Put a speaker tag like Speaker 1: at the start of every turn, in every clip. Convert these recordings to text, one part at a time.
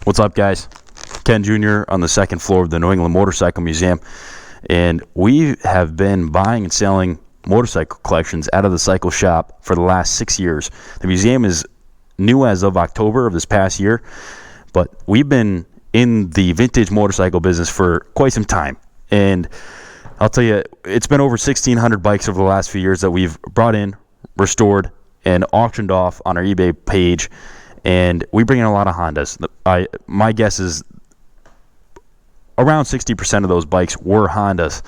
Speaker 1: What's up, guys? Ken Jr. on the second floor of the New England Motorcycle Museum, and we have been buying and selling motorcycle collections out of the cycle shop for the last 6 years. The museum is new as of October of this past year, but we've been in the vintage motorcycle business for quite some time. And I'll tell you, it's been over 1,600 bikes over the last few years that we've brought in, restored, and auctioned off on our eBay page. And we bring in a lot of Hondas. My guess is around 60% of those bikes were Hondas.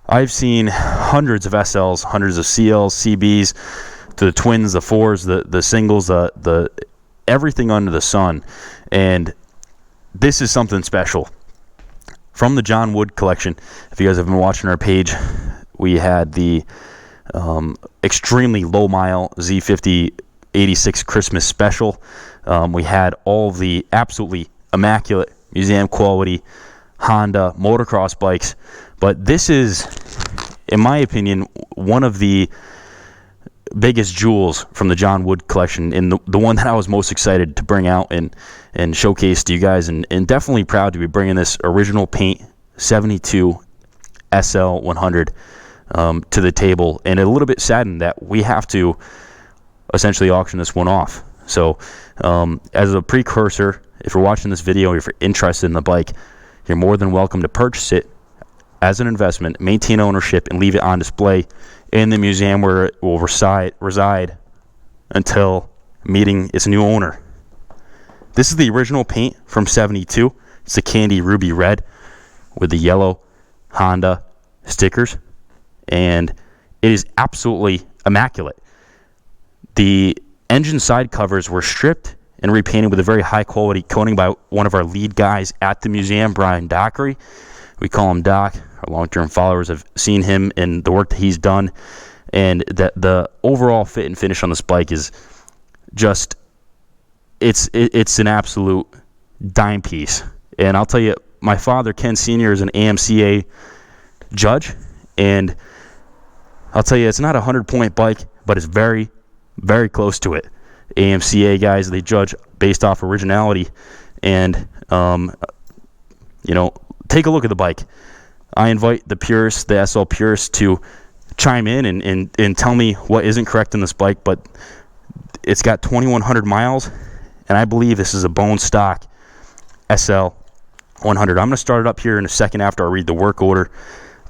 Speaker 1: I've seen hundreds of SLs, hundreds of CLs, CBs, to the twins, the fours, the singles, the everything under the sun. And this is something special. From the John Wood collection, if you guys have been watching our page, we had the extremely low mile Z50 86 Christmas special. We had all the absolutely immaculate museum quality Honda motocross bikes, but this is, in my opinion, one of the biggest jewels from the John Wood collection, and the one that I was most excited to bring out and showcase to you guys, and definitely proud to be bringing this original paint 72 SL100 to the table, and a little bit saddened that we have to essentially auction this one off. So as a precursor, if you're watching this video, if you're interested in the bike, you're more than welcome to purchase it as an investment, maintain ownership, and leave it on display in the museum where it will reside until meeting its new owner. This is the original paint from 72. It's the candy ruby red with the yellow Honda stickers, and it is absolutely immaculate. The engine side covers were stripped and repainted with a very high quality coating by one of our lead guys at the museum, Brian Dockery. We call him Doc. Our long-term followers have seen him and the work that he's done, and the overall fit and finish on this bike is just, it's an absolute dime piece. And I'll tell you, my father, Ken Sr., is an AMCA judge, and I'll tell you, it's not a 100-point bike, but it's very, very close to it. AMCA guys, they judge based off originality, and take a look at the bike. I invite the purists, the SL purists, to chime in and tell me what isn't correct in this bike, but it's got 2,100 miles, and I believe this is a bone stock SL100. I'm going to start it up here in a second after I read the work order,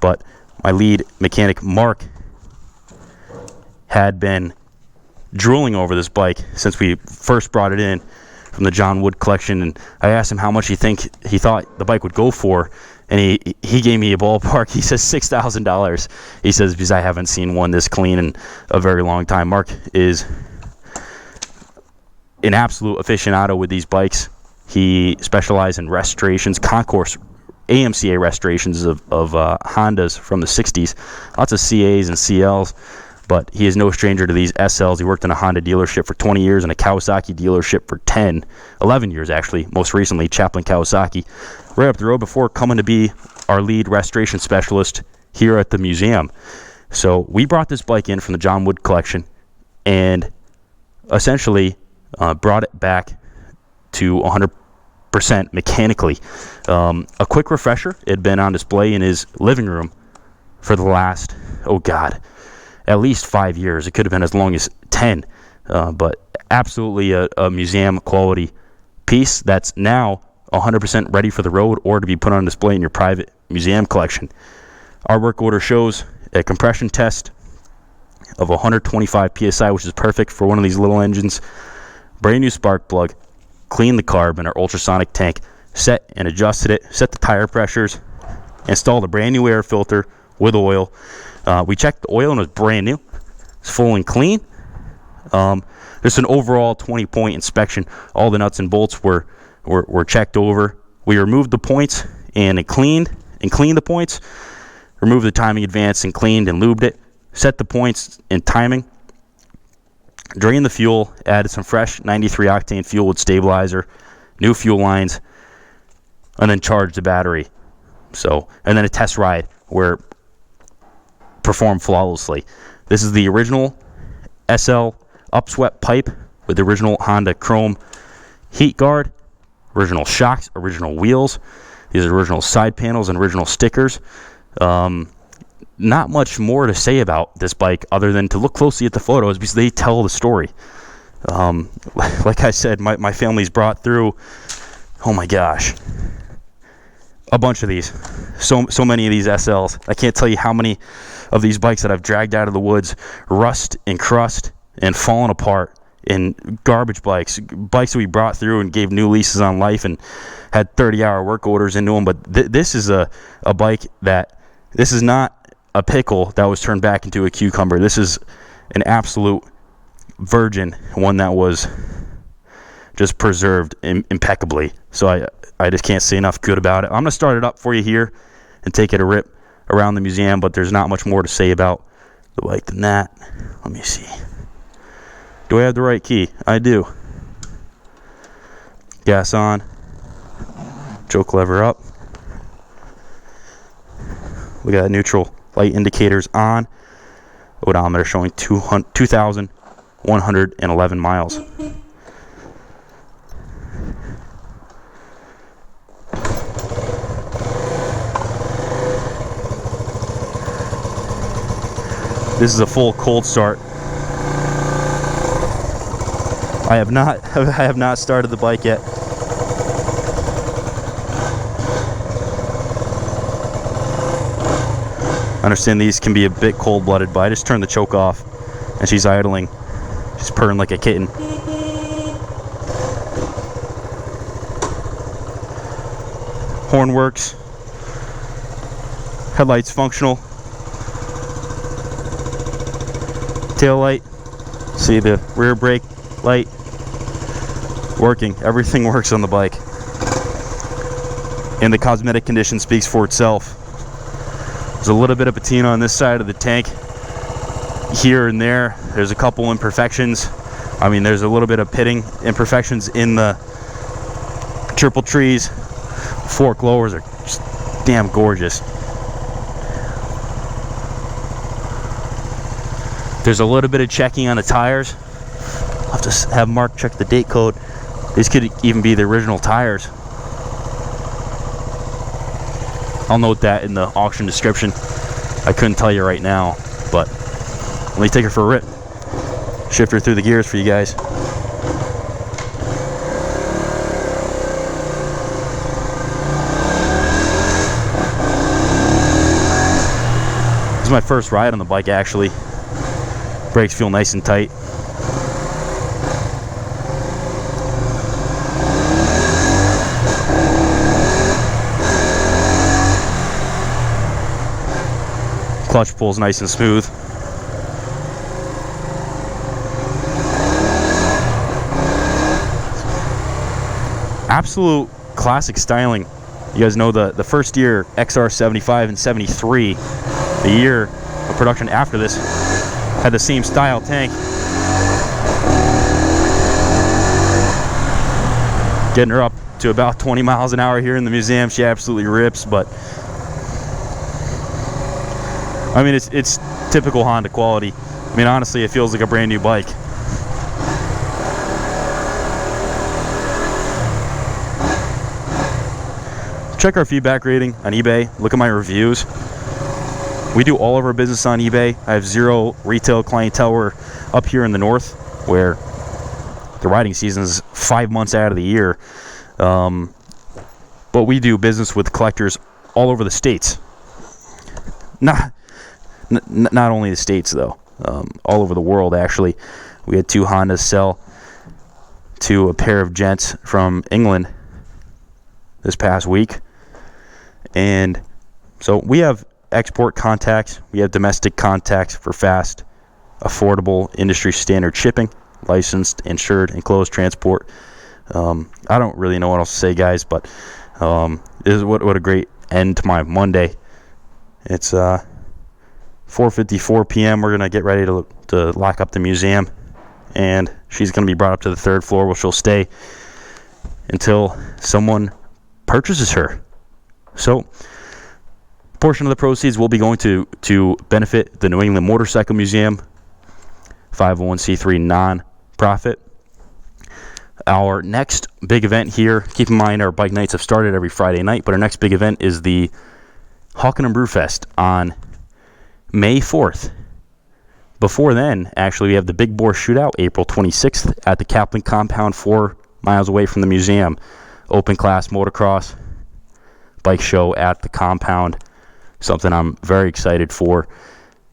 Speaker 1: but my lead mechanic, Mark, had been drooling over this bike since we first brought it in from the John Wood collection, and I asked him how much he thought the bike would go for, and he gave me a ballpark. He says $6,000. He says, because I haven't seen one this clean in a very long time. Mark is an absolute aficionado with these bikes. He specializes in restorations, concourse AMCA restorations of Hondas from the 60s, lots of CAs and CLs. But he is no stranger to these SLs. He worked in a Honda dealership for 20 years and a Kawasaki dealership for 11 years actually, most recently Kaplan Kawasaki, right up the road before coming to be our lead restoration specialist here at the museum. So we brought this bike in from the John Wood collection and essentially brought it back to 100% mechanically. A quick refresher, it had been on display in his living room for the last, at least 5 years. It could have been as long as 10, but absolutely a museum quality piece that's now 100% ready for the road or to be put on display in your private museum collection. Our work order shows a compression test of 125 psi, which is perfect for one of these little engines. Brand new spark plug, clean the carb in our ultrasonic tank, set and adjusted it, set the tire pressures, installed a brand new air filter with oil. We checked the oil and it was brand new. It's full and clean. There's an overall 20-point inspection. All the nuts and bolts were checked over. We removed the points and cleaned the points. Removed the timing advance and cleaned and lubed it. Set the points in timing. Drained the fuel. Added some fresh 93 octane fuel with stabilizer. New fuel lines. And then charged the battery. And then a test ride where performed flawlessly. This is the original SL upswept pipe with the original Honda chrome heat guard, original shocks, original wheels. These are original side panels and original stickers. Not much more to say about this bike other than to look closely at the photos because they tell the story. Like I said, my family's brought through, oh my gosh, a bunch of these. So many of these SLs. I can't tell you how many of these bikes that I've dragged out of the woods, rust and crust and fallen apart, in garbage bikes that we brought through and gave new leases on life and had 30-hour work orders into them. But this is a bike that, this is not a pickle that was turned back into a cucumber. This is an absolute virgin, one that was just preserved impeccably. So I just can't say enough good about it. I'm going to start it up for you here and take it a rip around the museum, but there's not much more to say about the bike than that. Let me see. Do I have the right key? I do. Gas on. Choke lever up. We got neutral light indicators on. Odometer showing 2,111 miles. This is a full cold start. I have not started the bike yet. I understand these can be a bit cold-blooded, but I just turned the choke off and she's idling. She's purring like a kitten. Horn works. Headlights functional. Tail light. See the rear brake light working. Everything works on the bike. And the cosmetic condition speaks for itself. There's a little bit of patina on this side of the tank. Here and there, there's a couple imperfections. I mean, there's a little bit of pitting imperfections in the triple trees. Fork lowers are just damn gorgeous. There's a little bit of checking on the tires. I'll have to have Mark check the date code. These could even be the original tires. I'll note that in the auction description. I couldn't tell you right now, but let me take her for a rip. Shift her through the gears for you guys. This is my first ride on the bike, actually. Brakes feel nice and tight. Clutch pulls nice and smooth. Absolute classic styling. You guys know the first year XR75 and 73, the year of production after this, had the same style tank. Getting her up to about 20 miles an hour here in the museum. She absolutely rips, but I mean, it's typical Honda quality. I mean, honestly, it feels like a brand new bike. Check our feedback rating on eBay. Look at my reviews. We do all of our business on eBay. I have zero retail clientele. We're up here in the north where the riding season is 5 months out of the year. But we do business with collectors all over the states. Not only the states, though. All over the world, actually. We had 2 Hondas sell to a pair of gents from England this past week. And so we have export contacts. We have domestic contacts for fast, affordable, industry standard shipping, licensed, insured, enclosed transport. I don't really know what else to say, guys, but this is what a great end to my Monday. It's 4:54 p.m. We're gonna get ready to lock up the museum, and she's gonna be brought up to the 3rd floor where she'll stay until someone purchases her. So a portion of the proceeds will be going to benefit the New England Motorcycle Museum, 501c3 non-profit. Our next big event here, keep in mind our bike nights have started every Friday night, but our next big event is the Hawken and Brewfest on May 4th. Before then, actually, we have the Big Boar Shootout, April 26th, at the Kaplan compound, 4 miles away from the museum. Open class motocross bike show at the compound. Something I'm very excited for.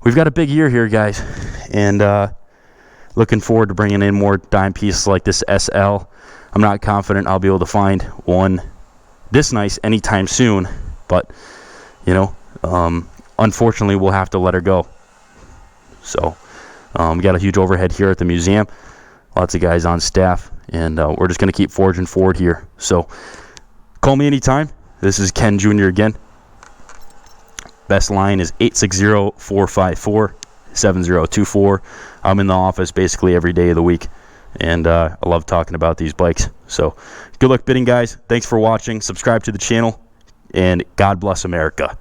Speaker 1: We've got a big year here, guys, and looking forward to bringing in more dime pieces like this SL. I'm not confident I'll be able to find one this nice anytime soon, but, you know, unfortunately, we'll have to let her go. So, we got a huge overhead here at the museum. Lots of guys on staff, and we're just going to keep forging forward here. So, call me anytime. This is Ken Jr. again. Best line is 860-454-7024. I'm in the office basically every day of the week, and I love talking about these bikes. So, good luck bidding, guys. Thanks for watching. Subscribe to the channel, and God bless America.